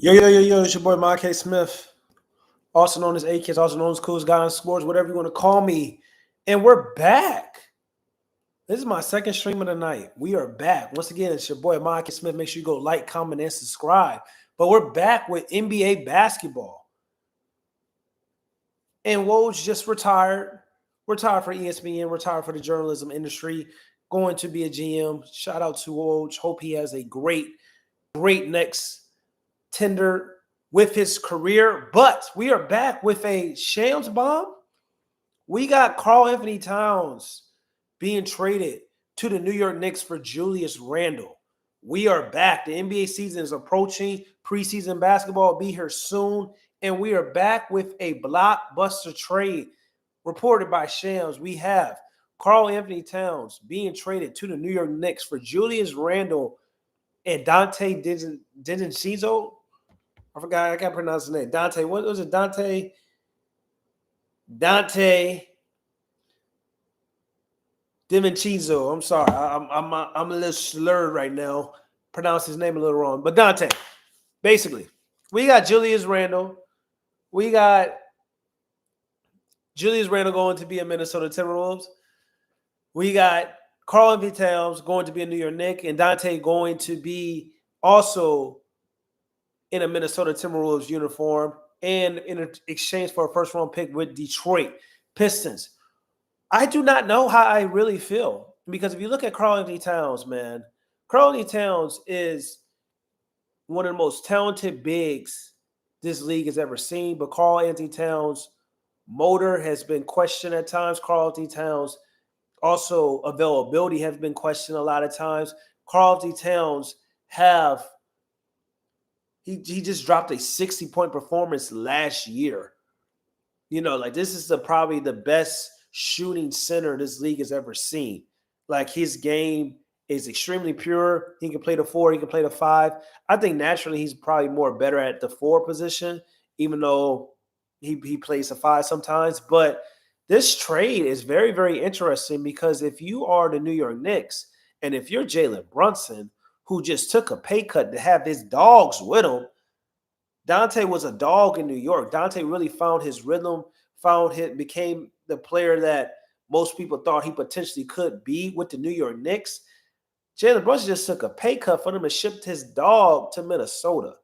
Yo, it's your boy Mike K. Smith, also known as A-Kids, also known as Coolest Guy in Sports, whatever you want to call me. And we're back. This is my second stream of the night. We are back. Once again, it's your boy Mike K. Smith. Make sure you go like, comment, and subscribe. But we're back with NBA basketball. And Woj just retired. Retired for ESPN, retired for the journalism industry, going to be a GM. Shout out to Woj. Hope he has a great next tender with his career. But we are back with a Shams bomb. We got Karl-Anthony Towns being traded to the New York Knicks for Julius Randle. We are back. The NBA season is approaching. Preseason basketball will be here soon. And we are back with a blockbuster trade reported by Shams. We have Karl-Anthony Towns being traded to the New York Knicks for Julius Randle and Dante DiVincenzo. I can't pronounce his name. Dante, what was it? Dante DiVincenzo. I'm sorry. I'm a little slurred right now. Pronounce his name a little wrong. But Dante, basically, we got Julius Randle. We got Julius Randle going to be a Minnesota Timberwolves. We got Karl-Anthony Towns going to be a New York Knicks, and Dante going to be also in a Minnesota Timberwolves uniform and in exchange for a first-round pick with Detroit Pistons. I do not know how I really feel because if you look at Karl-Anthony Towns, man, Karl-Anthony Towns is one of the most talented bigs this league has ever seen, but Karl-Anthony Towns' motor has been questioned at times. Karl-Anthony Towns' also availability has been questioned a lot of times. Karl-Anthony Towns he just dropped a 60-point performance last year. You know, like this is probably the best shooting center this league has ever seen. Like his game is extremely pure. He can play the 4, he can play the 5. I think naturally he's probably more better at the 4 position, even though he plays the 5 sometimes. But this trade is very, very interesting because if you are the New York Knicks and if you're Jalen Brunson, who just took a pay cut to have his dogs with him. Dante was a dog in New York. Dante really found his rhythm, became the player that most people thought he potentially could be with the New York Knicks. Jalen Brunson just took a pay cut for them and shipped his dog to Minnesota.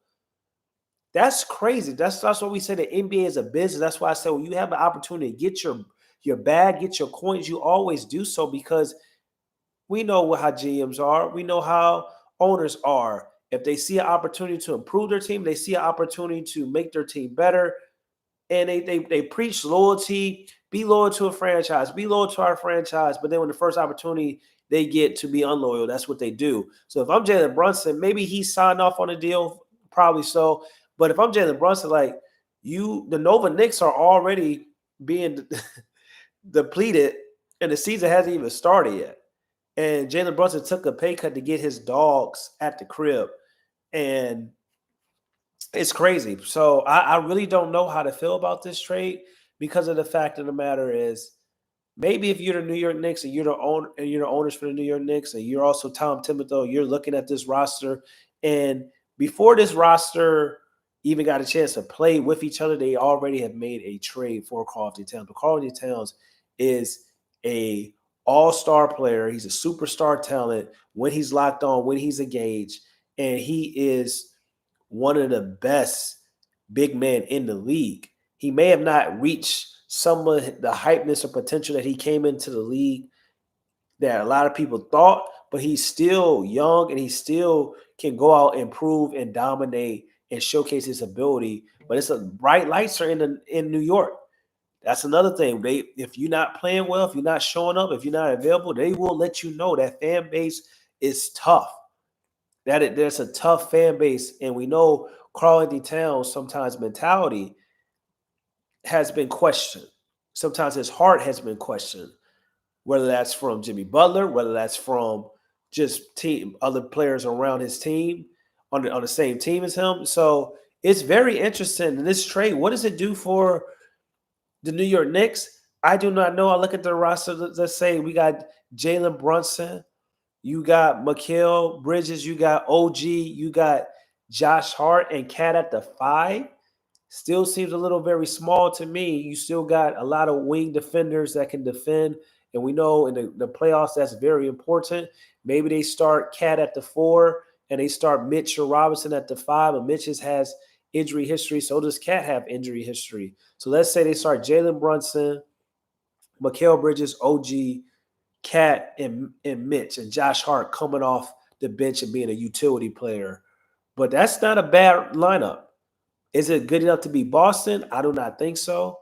That's crazy. That's what we say the NBA is a business. That's why I say when you have an opportunity to get your bag, get your coins, you always do so because we know how GMs are. We know how owners are. If they see an opportunity to improve their team, they see an opportunity to make their team better, and they preach loyalty, be loyal to a franchise, be loyal to our franchise, but then when the first opportunity they get to be unloyal, that's what they do. So if I'm Jalen Brunson, maybe he signed off on a deal, probably so, but if I'm Jalen Brunson, like the Nova Knicks are already being depleted, and the season hasn't even started yet. And Jalen Brunson took a pay cut to get his dogs at the crib. And it's crazy. So I really don't know how to feel about this trade because of the fact of the matter is maybe if you're the New York Knicks and you're the owners for the New York Knicks and you're also Tom Thibodeau, you're looking at this roster. And before this roster even got a chance to play with each other, they already have made a trade for Karl-Anthony Towns. But Karl-Anthony Towns is a all-star player. He's a superstar talent when he's locked on, when he's engaged, and he is one of the best big men in the league. He may have not reached some of the hypeness or potential that he came into the league that a lot of people thought, but he's still young and he still can go out and prove and dominate and showcase his ability. But it's bright lights are in New York. That's another thing. If you're not playing well, if you're not showing up, if you're not available, they will let you know that fan base is tough. There's a tough fan base, and we know Karl-Anthony Towns sometimes mentality has been questioned. Sometimes his heart has been questioned, whether that's from Jimmy Butler, whether that's from just other players around his team on the same team as him. So it's very interesting in this trade. What does it do for the New York Knicks? I do not know. I look at the roster. Let's say we got Jalen Brunson, you got Mikal Bridges, you got OG, you got Josh Hart and Cat at the 5 still seems a little very small to me. You still got a lot of wing defenders that can defend. And we know in the playoffs that's very important. Maybe they start Cat at the 4 and they start Mitch or Robinson at the 5. But Mitch has injury history. So does Cat have injury history. So let's say they start Jalen Brunson, Mikal Bridges, OG, Cat, and Mitch, and Josh Hart coming off the bench and being a utility player. But that's not a bad lineup. Is it good enough to be Boston? I do not think so.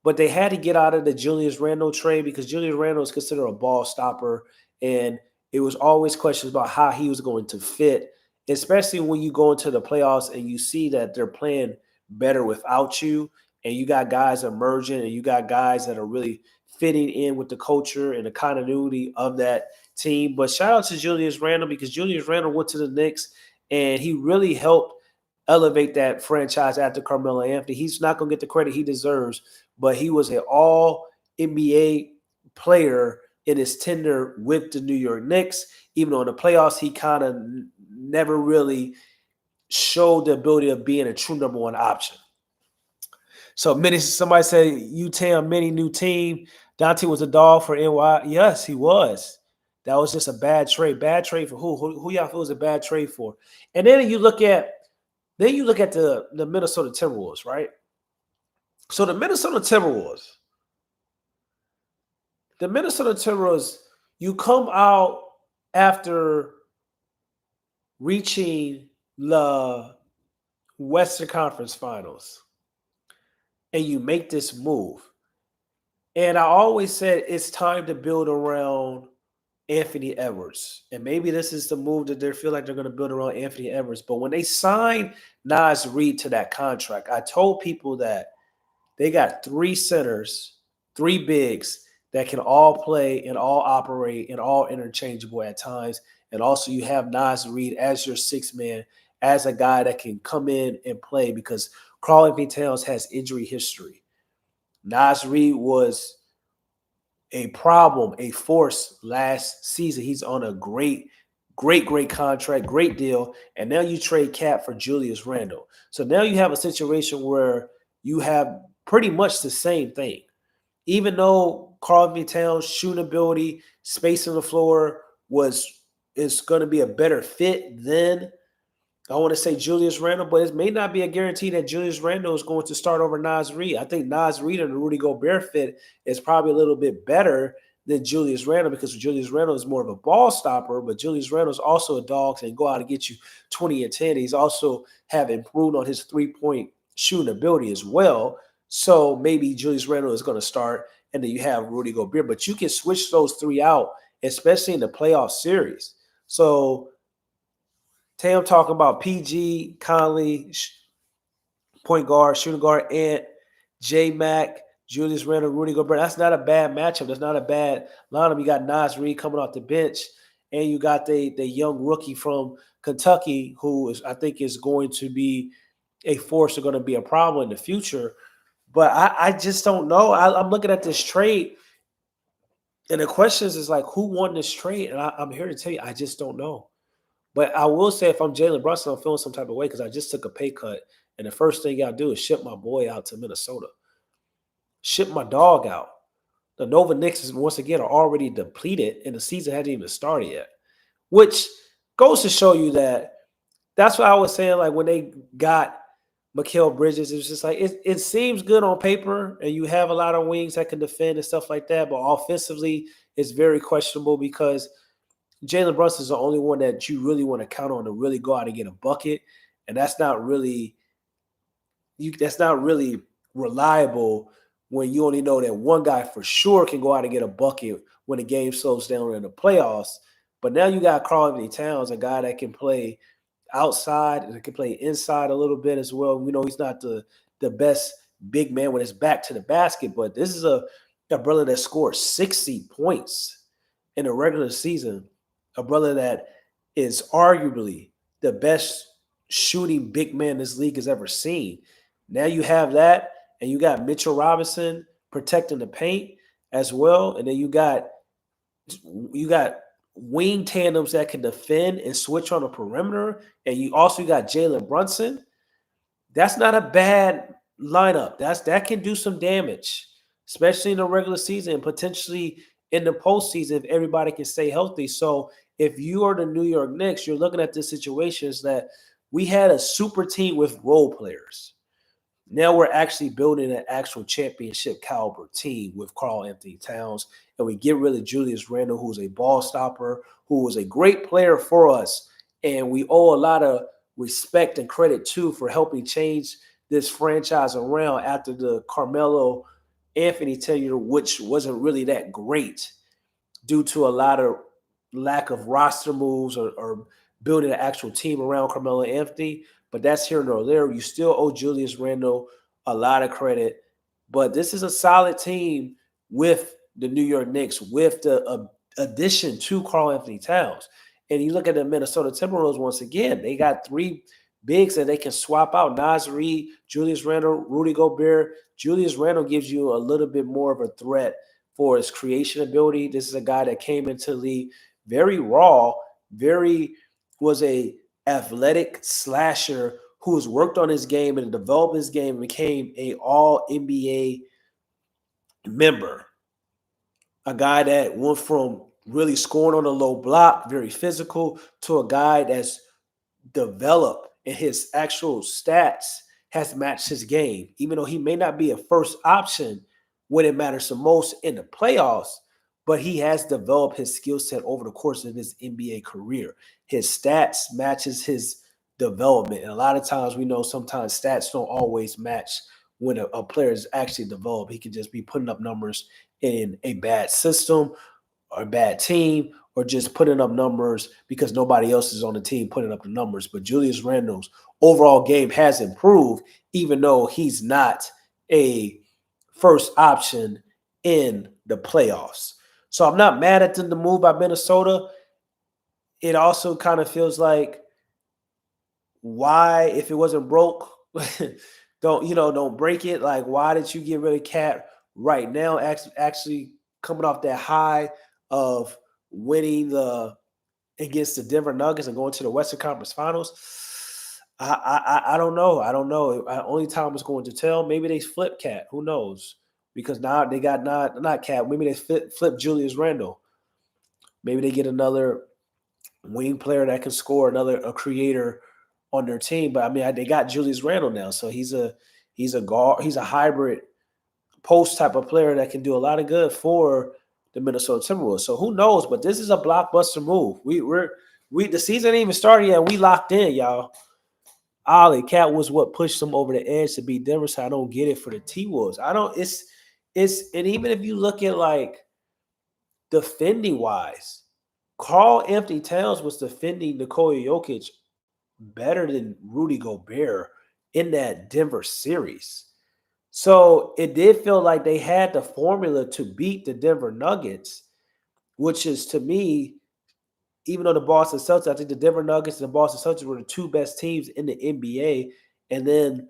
But they had to get out of the Julius Randle trade because Julius Randle is considered a ball stopper. And it was always questions about how he was going to fit, especially when you go into the playoffs and you see that they're playing better without you. And you got guys emerging and you got guys that are really fitting in with the culture and the continuity of that team. But shout out to Julius Randle because Julius Randle went to the Knicks and he really helped elevate that franchise after Carmelo Anthony. He's not going to get the credit he deserves, but he was an all NBA player in his tenure with the New York Knicks. Even though in the playoffs, he kind of never really showed the ability of being a true number one option. So somebody said UTM mini new team. Dante was a dog for NY. Yes, he was. That was just a bad trade. Bad trade for who? Who y'all feel was a bad trade for? And then you look at the Minnesota Timberwolves, right? So the Minnesota Timberwolves, you come out after reaching the Western Conference Finals and you make this move. And I always said it's time to build around Anthony Edwards. And maybe this is the move that they feel like they're going to build around Anthony Edwards. But when they signed Naz Reid to that contract, I told people that they got 3 centers, 3 bigs that can all play and all operate and all interchangeable at times. And also you have Naz Reid as your 6th man, as a guy that can come in and play because Karl-Anthony Towns has injury history. Naz Reid was a problem, a force last season. He's on a great contract, great deal. And now you trade Cat for Julius Randle. So now you have a situation where you have pretty much the same thing. Even though Karl-Anthony Towns' shooting ability, space on the floor is going to be a better fit than I want to say Julius Randle, but it may not be a guarantee that Julius Randle is going to start over Naz Reid. I think Naz Reid and the Rudy Gobert fit is probably a little bit better than Julius Randle because Julius Randle is more of a ball stopper, but Julius Randle is also a dog and go out and get you 20 and 10. He's also have improved on his 3-point shooting ability as well. So maybe Julius Randle is going to start, and then you have Rudy Gobert. But you can switch those 3 out, especially in the playoff series. So Tam talking about PG, Conley, point guard, shooting guard, Ant, J-Mac, Julius Randle, Rudy Gobert. That's not a bad matchup. That's not a bad lineup. You got Naz Reid coming off the bench, and you got the young rookie from Kentucky who I think is going to be a force or going to be a problem in the future. But I just don't know. I'm looking at this trade, and the questions is like, who won this trade? And I'm here to tell you, I just don't know. But I will say if I'm Jalen Brunson, I'm feeling some type of way because I just took a pay cut. And the first thing I do is ship my boy out to Minnesota. Ship my dog out. The Nova Knicks, once again, are already depleted, and the season hasn't even started yet. Which goes to show you that's what I was saying, like when they got Mikal Bridges, it was just like it seems good on paper, and you have a lot of wings that can defend and stuff like that. But offensively, it's very questionable because Jalen Brunson is the only one that you really want to count on to really go out and get a bucket, and that's not really reliable when you only know that one guy for sure can go out and get a bucket when the game slows down in the playoffs. But now you got Karl-Anthony Towns, a guy that can play outside and can play inside a little bit as well. We know he's not the best big man when it's back to the basket, but this is a brother that scored 60 points in the regular season. A brother that is arguably the best shooting big man this league has ever seen. Now you have that, and you got Mitchell Robinson protecting the paint as well, and then you got wing tandems that can defend and switch on the perimeter, and you also got Jalen Brunson, that's not a bad lineup. That can do some damage, especially in the regular season and potentially in the postseason if everybody can stay healthy. So if you are the New York Knicks, you're looking at this situation is that we had a super team with role players. Now we're actually building an actual championship caliber team with Karl-Anthony Towns, and we get rid of Julius Randle, who's a ball stopper, who was a great player for us, and we owe a lot of respect and credit too for helping change this franchise around after the Carmelo Anthony tenure, which wasn't really that great due to a lot of lack of roster moves or building an actual team around Carmelo Anthony. But that's here nor there. You still owe Julius Randle a lot of credit. But this is a solid team with the New York Knicks, with the addition to Karl-Anthony Towns. And you look at the Minnesota Timberwolves once again, they got three bigs that they can swap out. Naz Reid, Julius Randle, Rudy Gobert. Julius Randle gives you a little bit more of a threat for his creation ability. This is a guy that came into the league very raw, was a athletic slasher who has worked on his game and developed his game and became a all NBA member. A guy that went from really scoring on a low block, very physical, to a guy that's developed and his actual stats has matched his game. Even though he may not be a first option when it matters the most in the playoffs, but he has developed his skill set over the course of his NBA career. His stats matches his development. And a lot of times we know sometimes stats don't always match when a player is actually developed. He can just be putting up numbers in a bad system or a bad team, or just putting up numbers because nobody else is on the team putting up the numbers. But Julius Randle's overall game has improved, even though he's not a first option in the playoffs. So I'm not mad at the move by Minnesota. It also kind of feels like, why, if it wasn't broke, don't break it. Like, why did you get rid of Cat right now? Actually coming off that high of winning against the Denver Nuggets and going to the Western Conference Finals. I don't know. I don't know. Only time is going to tell. Maybe they flip Cat. Who knows? Because now they got not Cat. Maybe they flip Julius Randle. Maybe they get another wing player that can score, a creator on their team. But I mean, they got Julius Randle now, so he's a guard. He's a hybrid post type of player that can do a lot of good for the Minnesota Timberwolves. So who knows? But this is a blockbuster move. The season ain't even started yet. We locked in, y'all. Ollie Cat was what pushed them over the edge to beat Denver. So I don't get it for the T-Wolves. I don't. And even if you look at like defending wise, Karl-Anthony Towns was defending Nikola Jokic better than Rudy Gobert in that Denver series. So it did feel like they had the formula to beat the Denver Nuggets, which is, to me, even though the Boston Celtics, I think the Denver Nuggets and the Boston Celtics were the two best teams in the NBA. And then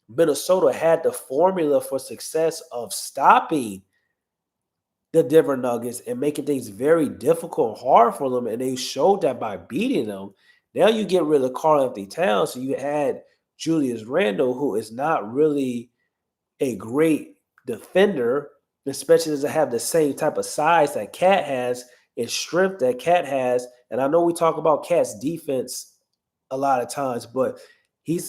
Minnesota had the formula for success of stopping the Denver Nuggets and making things very difficult and hard for them. And they showed that by beating them. Now you get rid of Karl-Anthony Towns, so you add Julius Randle, who is not really a great defender, especially doesn't have the same type of size that Cat has and strength that Cat has. And I know we talk about Cat's defense a lot of times, but he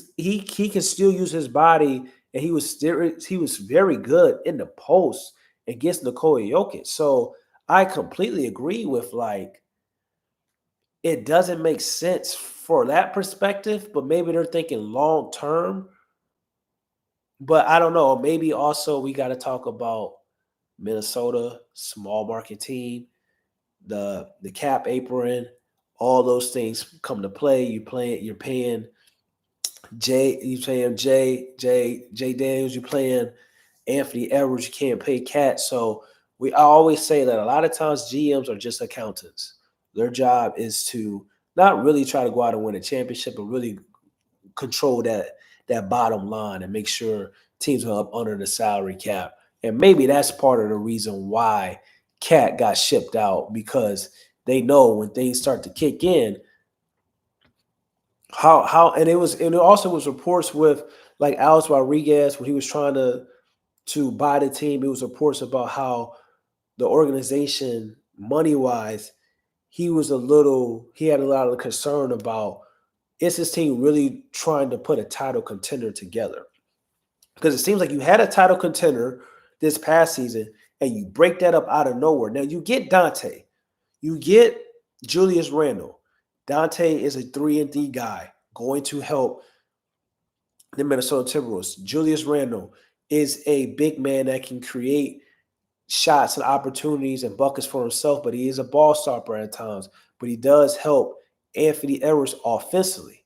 can still use his body, and he was very good in the post against Nikola Jokic. So I completely agree with, like, it doesn't make sense for that perspective, but maybe they're thinking long term. But I don't know. Maybe also we got to talk about Minnesota, small market team, the cap apron, all those things come to play. You're paying Jay Daniels, you're playing Anthony Edwards, you can't pay Cat. So I always say that a lot of times GMs are just accountants. Their job is to not really try to go out and win a championship, but really control that bottom line and make sure teams are up under the salary cap. And maybe that's part of the reason why Cat got shipped out, because they know when things start to kick in, and it also was reports with like Alex Rodriguez when he was trying to buy the team. It was reports about how the organization, money wise, he had a lot of concern about, is his team really trying to put a title contender together? Because it seems like you had a title contender this past season and you break that up out of nowhere. Now you get Dante, you get Julius Randle. Dante is a 3-and-D guy going to help the Minnesota Timberwolves. Julius Randle is a big man that can create shots and opportunities and buckets for himself, but he is a ball stopper at times. But he does help Anthony Edwards offensively.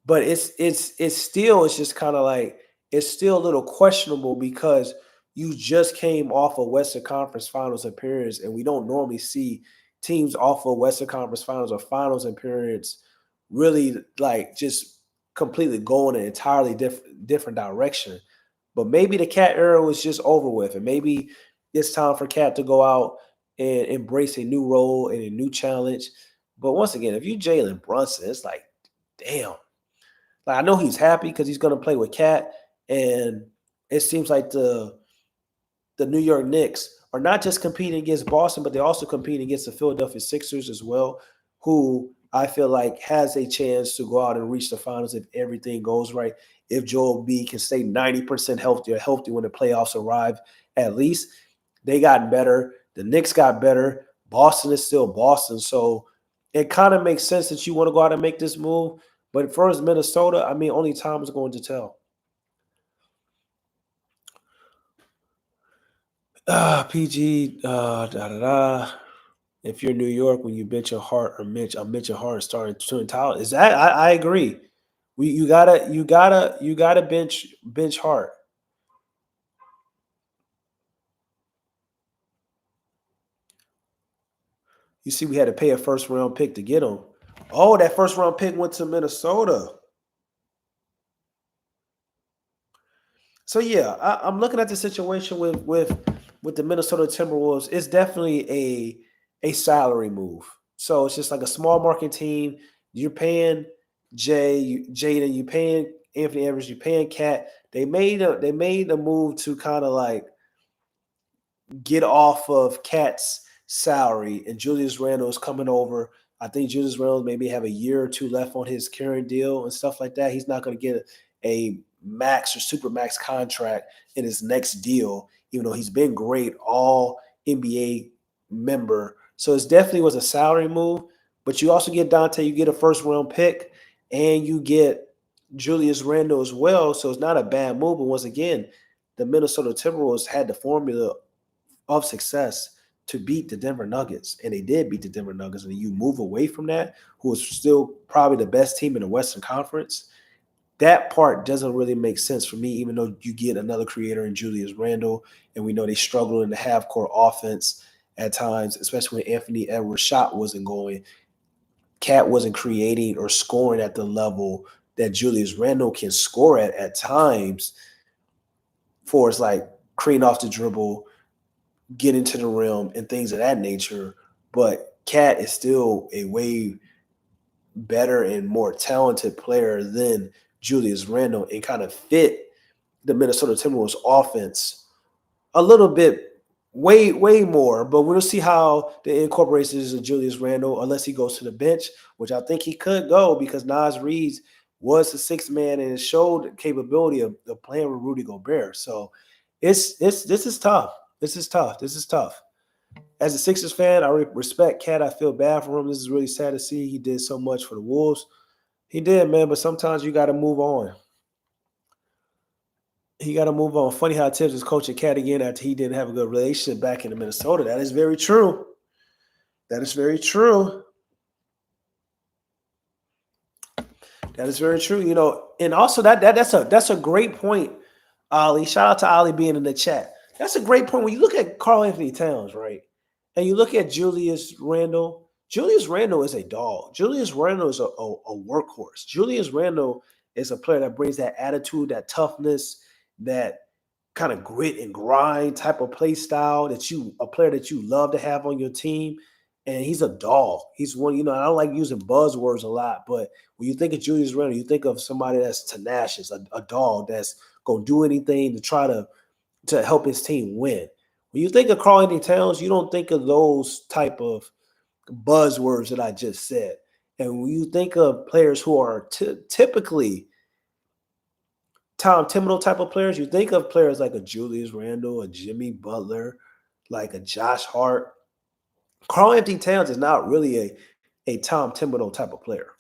But it's just kind of like, it's still a little questionable because you just came off a Western Conference Finals appearance, and we don't normally see teams off of Western Conference Finals or Finals appearance really like just completely go in an entirely different direction. But maybe the Cat era was just over with, and maybe it's time for Cat to go out and embrace a new role and a new challenge. But once again, if you Jalen Brunson, it's like, damn. Like, I know he's happy because he's going to play with Cat, and it seems like the New York Knicks are not just competing against Boston, but they're also competing against the Philadelphia Sixers as well, who I feel like has a chance to go out and reach the finals if everything goes right. If Joel B can stay 90% healthy when the playoffs arrive, at least. They got better. The Knicks got better. Boston is still Boston. So it kind of makes sense that you want to go out and make this move. But for as Minnesota, I mean, only time is going to tell. PG, da da da. If you're New York, when you bench your heart or Mitch your heart starting to talent. Is that I agree. You gotta bench Hart. You see, we had to pay a first round pick to get him. Oh, that first round pick went to Minnesota. So yeah, I'm looking at the situation with the Minnesota Timberwolves. It's definitely a salary move. So it's just like a small market team. You're paying Jaden, you're paying Anthony Edwards, you're paying Cat. They made a move to kind of like get off of Cat's salary, and Julius Randle is coming over. I think Julius Randle maybe have a year or two left on his current deal and stuff like that. He's not going to get a max or super max contract in his next deal, even though he's been great, all NBA member. So it definitely was a salary move. But you also get Dante, you get a first round pick, and you get Julius Randle as well. So it's not a bad move. But once again, the Minnesota Timberwolves had the formula of success to beat the Denver Nuggets, and they did beat the Denver Nuggets. And you move away from that, who is still probably the best team in the Western Conference. That part doesn't really make sense for me, even though you get another creator in Julius Randle, and we know they struggle in the half-court offense at times, especially when Anthony Edwards' shot wasn't going. Cat wasn't creating or scoring at the level that Julius Randle can score at times for it's like creating off the dribble, get into the rim and things of that nature. But Cat is still a way better and more talented player than Julius Randle and kind of fit the Minnesota Timberwolves offense a little bit, way more. But we'll see how the incorporations of Julius Randle, unless he goes to the bench, which I think he could go because Nas Reed was the sixth man and showed the capability of playing with Rudy Gobert. So this is tough. This is tough. This is tough. As a Sixers fan, I respect Cat. I feel bad for him. This is really sad to see. He did so much for the Wolves. He did, man, but sometimes you got to move on. He got to move on. Funny how Tibbs is coaching Cat again after he didn't have a good relationship back in Minnesota. That is very true. That is very true. That is very true. You know, and also that's a great point, Ali. Shout out to Ali being in the chat. That's a great point. When you look at Karl-Anthony Towns, right? And you look at Julius Randle. Julius Randle is a dog. Julius Randle is a workhorse. Julius Randle is a player that brings that attitude, that toughness, that kind of grit and grind type of play style a player that you love to have on your team. And he's a dog. He's one, I don't like using buzzwords a lot, but when you think of Julius Randle, you think of somebody that's tenacious, a dog that's going to do anything to try to help his team win. When you think of Karl-Anthony Towns, you don't think of those type of buzzwords that I just said. And when you think of players who are typically Tom Thibodeau type of players, you think of players like a Julius Randle, a Jimmy Butler, like a Josh Hart. Karl-Anthony Towns is not really a Tom Thibodeau type of player.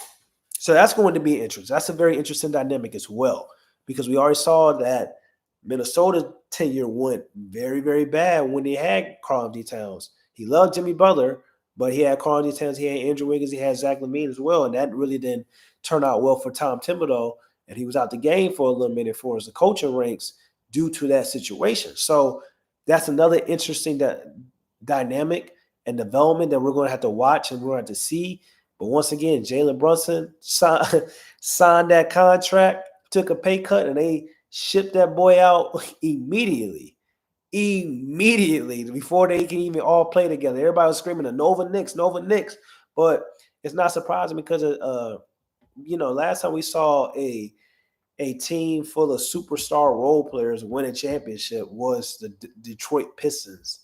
So that's going to be interesting. That's a very interesting dynamic as well, because we already saw that Minnesota tenure went very, very bad when he had Karl-Anthony Towns. He loved Jimmy Butler, but he had Karl-Anthony Towns, he had Andrew Wiggins, he had Zach LaVine as well, and that really didn't turn out well for Tom Thibodeau, and he was out the game for a little minute for the coaching ranks due to that situation. So that's another interesting dynamic and development that we're going to have to watch and we're going to have to see. But once again, Jalen Brunson signed that contract, took a pay cut, and they shipped that boy out immediately before they can even all play together. Everybody was screaming, the Nova Knicks. But it's not surprising because, last time we saw a team full of superstar role players win a championship was the Detroit Pistons.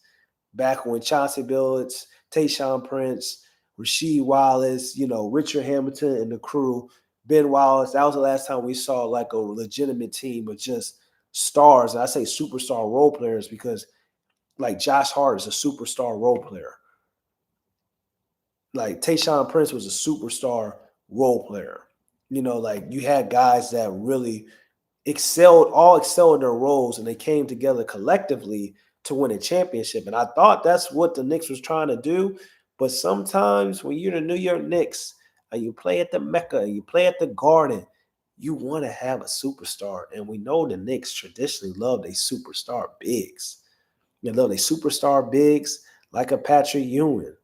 Back when Chauncey Billups, Tayshaun Prince, Rasheed Wallace, Richard Hamilton and the crew, Ben Wallace, that was the last time we saw like a legitimate team of just stars. And I say superstar role players because like Josh Hart is a superstar role player. Like Tayshaun Prince was a superstar role player. Like you had guys that really excelled in their roles and they came together collectively to win a championship. And I thought that's what the Knicks was trying to do. But sometimes when you're the New York Knicks and you play at the Mecca and you play at the Garden, you want to have a superstar. And we know the Knicks traditionally love their superstar bigs. They love their superstar bigs like a Patrick Ewing.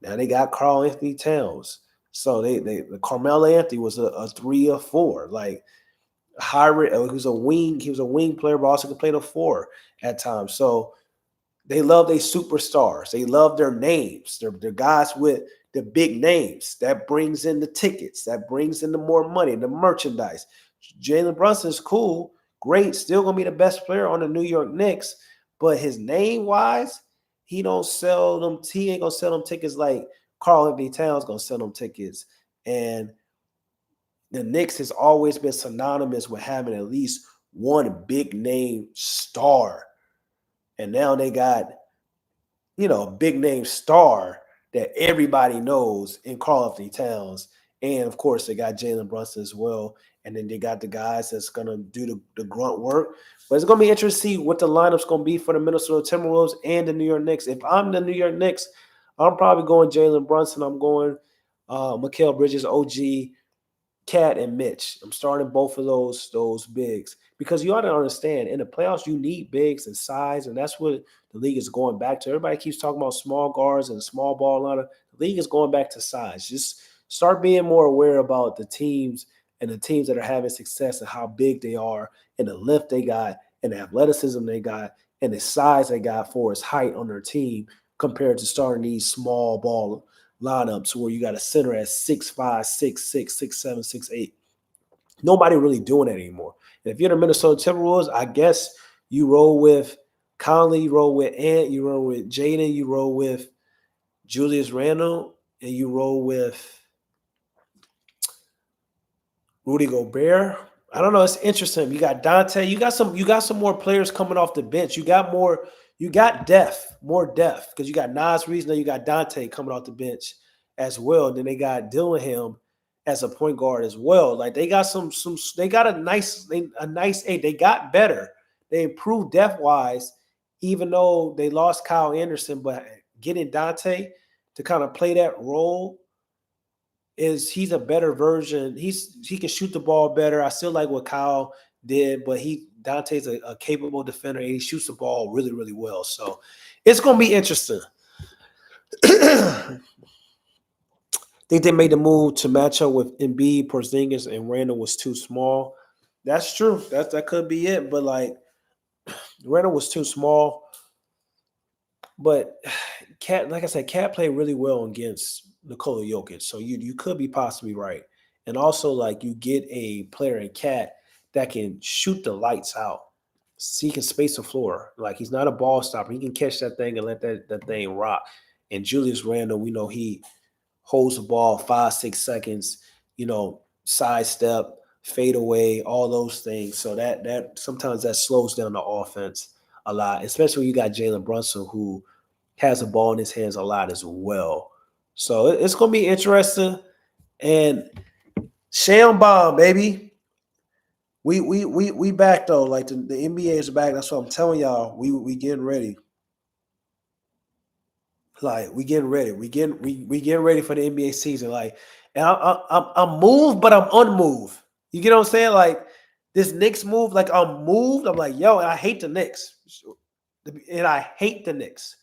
Now they got Karl-Anthony Towns. So the Carmelo Anthony was a 3 or 4. Like Hired, he was a wing player, but also could play the 4 at times. So they love their superstars. They love their names. They're guys with the big names. That brings in the tickets. That brings in the more money, the merchandise. Jalen Brunson is cool, great, still going to be the best player on the New York Knicks. But his name-wise, he ain't going to sell them tickets like Karl-Anthony Towns going to sell them tickets. And the Knicks has always been synonymous with having at least one big-name star. And now they got, a big-name star that everybody knows in Karl-Anthony Towns. And, of course, they got Jalen Brunson as well. And then they got the guys that's going to do the grunt work. But it's going to be interesting to see what the lineup's going to be for the Minnesota Timberwolves and the New York Knicks. If I'm the New York Knicks, I'm probably going Jalen Brunson. I'm going Mikal Bridges, OG, Cat, and Mitch. I'm starting both of those bigs because you ought to understand in the playoffs you need bigs and size, and that's what the league is going back to. Everybody keeps talking about small guards and small ball lineup. The league is going back to size. Just start being more aware about the teams and the teams that are having success and how big they are and the lift they got and the athleticism they got and the size they got for its height on their team compared to starting these small ball lineups where you got a center at 6'5", 6'6", 6'7", 6'8". Nobody really doing that anymore. And if you're the Minnesota Timberwolves, I guess you roll with Conley, you roll with Ant, you roll with Jaden, you roll with Julius Randle, and you roll with Rudy Gobert. I don't know. It's interesting. You got Dante. You got some more players coming off the bench. You got depth, more depth because you got Nas Reason and you got Dante coming off the bench as well. And then they got Dillingham as a point guard as well. Like they got they got a nice eight. They got better. They improved depth wise, even though they lost Kyle Anderson, but getting Dante to kind of play that role he's a better version. He can shoot the ball better. I still like what Kyle did, but Dante's a capable defender and he shoots the ball really, really well. So it's going to be interesting. I think they made the move to match up with Embiid, Porzingis, and Randle was too small. That's true. That could be it. But like Randle was too small. But Cat, like I said, Cat played really well against Nikola Jokic, so you could be possibly right. And also, like you get a player in Cat that can shoot the lights out, so he can space the floor. Like he's not a ball stopper; he can catch that thing and let that thing rock. And Julius Randle, we know he holds the ball 5 6 seconds, sidestep, fade away, all those things. So that sometimes that slows down the offense a lot, especially when you got Jalen Brunson who has the ball in his hands a lot as well. So it's gonna be interesting. And Sham Bomb, baby. We back though. Like the NBA is back. That's what I'm telling y'all. We getting ready. Like we getting ready. We getting ready for the NBA season. Like, and I'm moved, but I'm unmoved. You get what I'm saying? Like this Knicks move, like I'm moved. I'm like, yo, and I hate the Knicks. And I hate the Knicks.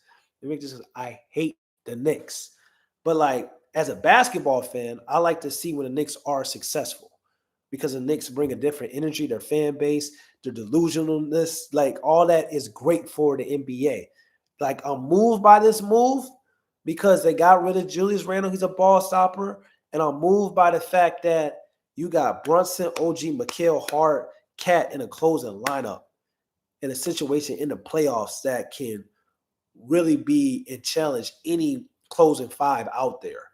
I hate the Knicks. But like as a basketball fan, I like to see when the Knicks are successful because the Knicks bring a different energy, their fan base, their delusionalness, like all that is great for the NBA. Like I'm moved by this move because they got rid of Julius Randle. He's a ball stopper. And I'm moved by the fact that you got Brunson, OG, Mikal Hart, Cat in a closing lineup in a situation in the playoffs that can really be and challenge any closing five out there.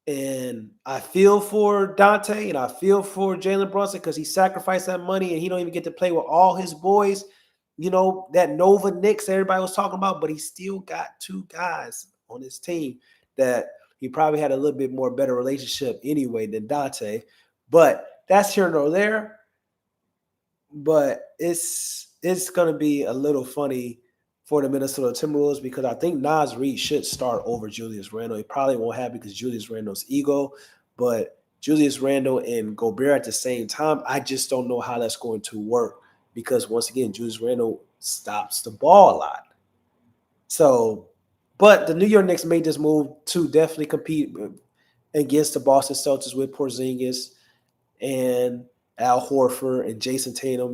And I feel for Dante and I feel for Jalen Brunson because he sacrificed that money and he don't even get to play with all his boys. That Nova Knicks everybody was talking about, but he still got two guys on his team that he probably had a little bit more better relationship anyway than Dante. But that's here nor there. But it's gonna be a little funny for the Minnesota Timberwolves because I think Nas Reed should start over Julius Randle. It probably won't happen because Julius Randle's ego, but Julius Randle and Gobert at the same time, I just don't know how that's going to work because once again, Julius Randle stops the ball a lot. So, but the New York Knicks made this move to definitely compete against the Boston Celtics with Porzingis and Al Horford and Jason Tatum.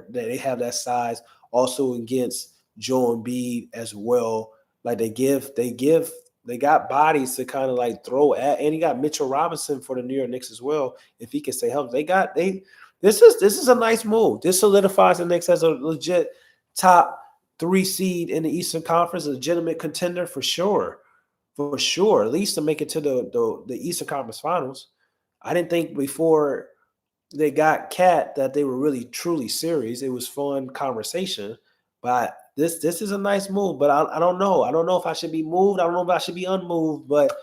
They have that size. Also against Joel Embiid as well. Like they got bodies to kind of like throw at, and you got Mitchell Robinson for the New York Knicks as well. If he can stay healthy, this is a nice move. This solidifies the Knicks as a legit top 3 seed in the Eastern Conference, a legitimate contender for sure. For sure, at least to make it to the Eastern Conference Finals. I didn't think before they got Cat that they were really truly serious. It was fun conversation, but this is a nice move. But I don't know. I don't know if I should be moved. I don't know if I should be unmoved. But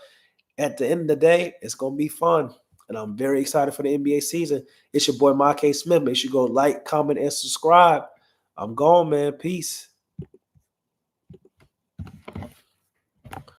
at the end of the day, it's gonna be fun, and I'm very excited for the NBA season. It's your boy Mike Smith. Make sure you go like, comment, and subscribe. I'm gone, man. Peace.